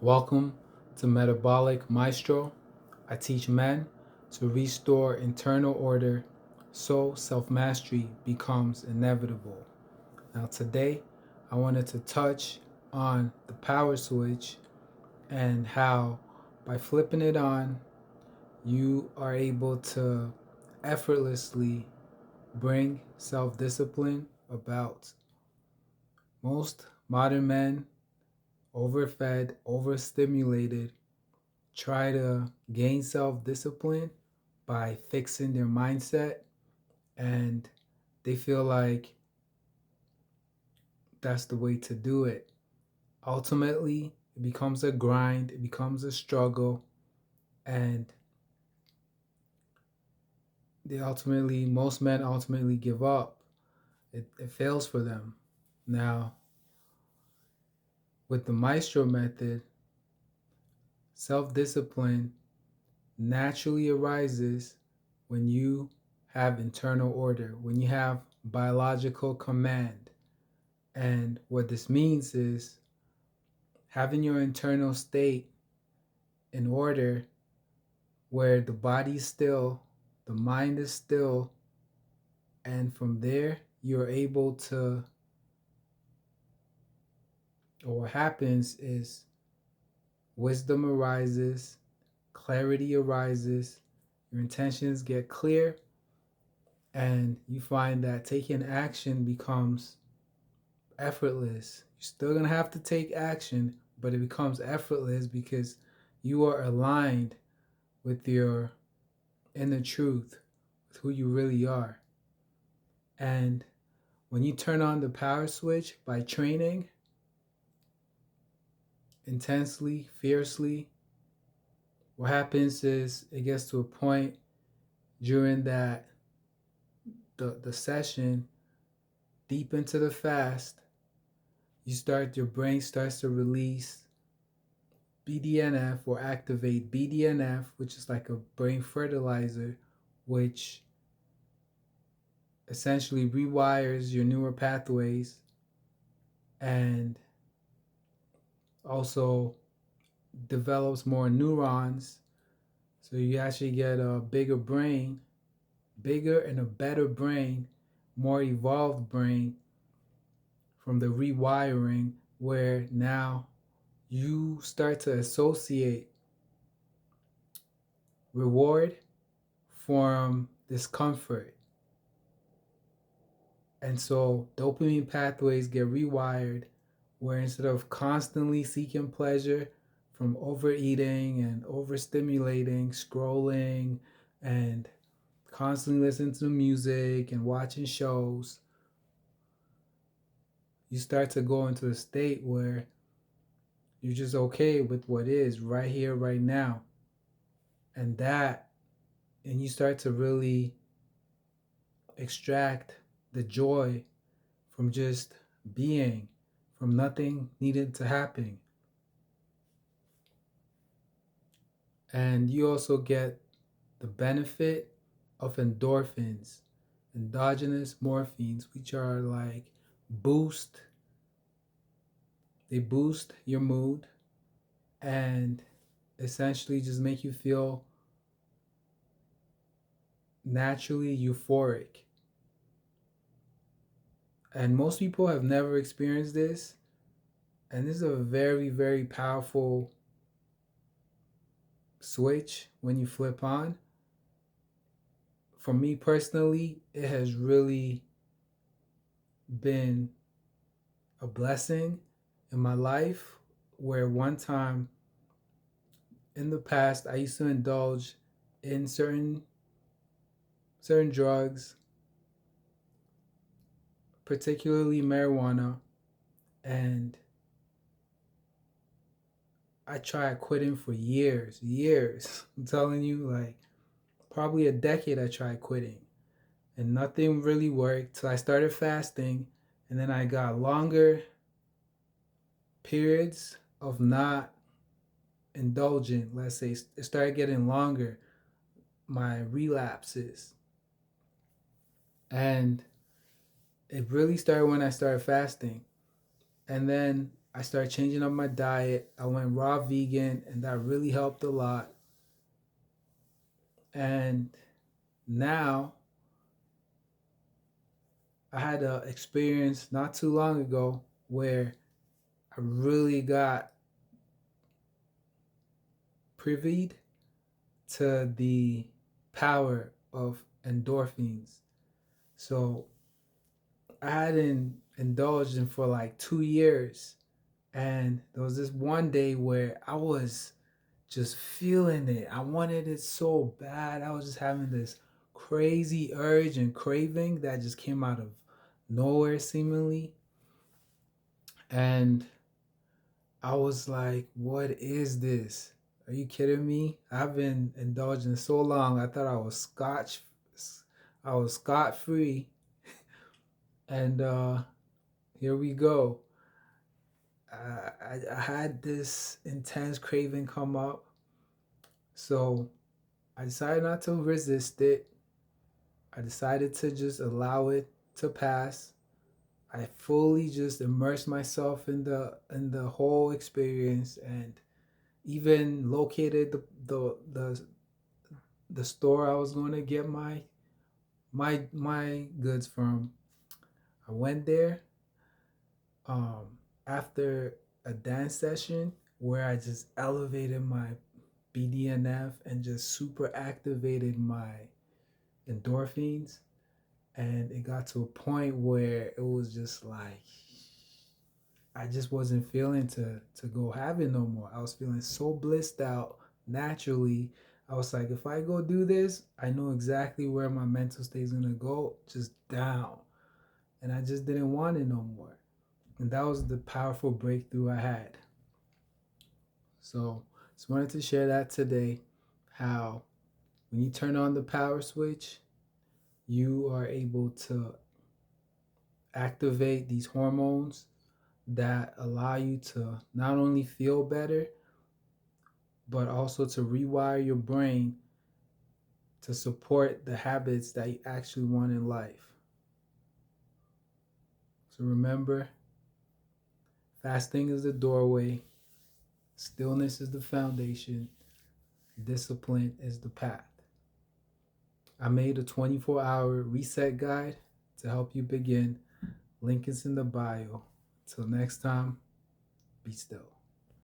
Welcome to Metabolic Maestro. I teach men to restore internal order so self mastery becomes inevitable. Now, today, I wanted to touch on the power switch and how by flipping it on, you are able to effortlessly bring self discipline about. Most modern men, overfed, overstimulated, try to gain self discipline by fixing their mindset, and they feel like that's the way to do it. Ultimately, it becomes a grind, it becomes a struggle, and most men ultimately give up. It fails for them. Now, with the Maestro method, self discipline naturally arises when you have internal order, when you have biological command. And what this means is having your internal state in order where the body's still, the mind is still, and from there you're able to, or what happens is wisdom arises, clarity arises, your intentions get clear, and you find that taking action becomes effortless. You're still going to have to take action, but it becomes effortless because you are aligned with your inner truth, with who you really are. And when you turn on the power switch by training intensely, fiercely, what happens is it gets to a point during the session, deep into the fast, your brain starts to release BDNF or activate BDNF, which is like a brain fertilizer, which essentially rewires your neural pathways and also develops more neurons. So you actually get a bigger brain, bigger and a better brain, more evolved brain from the rewiring, where now you start to associate reward from discomfort. And so dopamine pathways get rewired, where instead of constantly seeking pleasure from overeating and overstimulating, scrolling, and constantly listening to music and watching shows, you start to go into a state where you're just okay with what is right here, right now. And you start to really extract the joy from just being, from nothing needed to happen. And you also get the benefit of endorphins, endogenous morphines, which are like boost, they boost your mood and essentially just make you feel naturally euphoric. And most people have never experienced this. And this is a very, very powerful switch when you flip on. For me personally, it has really been a blessing in my life, where one time in the past I used to indulge in certain drugs, particularly marijuana, and I tried quitting for years. I'm telling you, like probably a decade I tried quitting, and nothing really worked till I started fasting, and then I got longer periods of not indulgent. Let's say it started getting longer, my relapses, and it really started when I started fasting. And then I started changing up my diet. I went raw vegan, and that really helped a lot. And now I had an experience not too long ago where I really got privy to the power of endorphins. So I hadn't indulged in for like 2 years. And there was this one day where I was just feeling it. I wanted it so bad. I was just having this crazy urge and craving that just came out of nowhere, seemingly. And I was like, what is this? Are you kidding me? I've been indulging so long. I thought I was scot free. And here we go. I had this intense craving come up. So I decided not to resist it. I decided to just allow it to pass. I fully just immersed myself in the whole experience, and even located the store I was going to get my goods from. I went there after a dance session where I just elevated my BDNF and just super activated my endorphins. And it got to a point where it was just like I just wasn't feeling to go have it no more. I was feeling so blissed out naturally. I was like, if I go do this, I know exactly where my mental state is gonna go, just down. And I just didn't want it no more. And that was the powerful breakthrough I had. So just wanted to share that today, how when you turn on the power switch, you are able to activate these hormones that allow you to not only feel better, but also to rewire your brain to support the habits that you actually want in life. So remember, fasting is the doorway, stillness is the foundation, discipline is the path. I made a 24-hour reset guide to help you begin. Link is in the bio. Till next time, be still.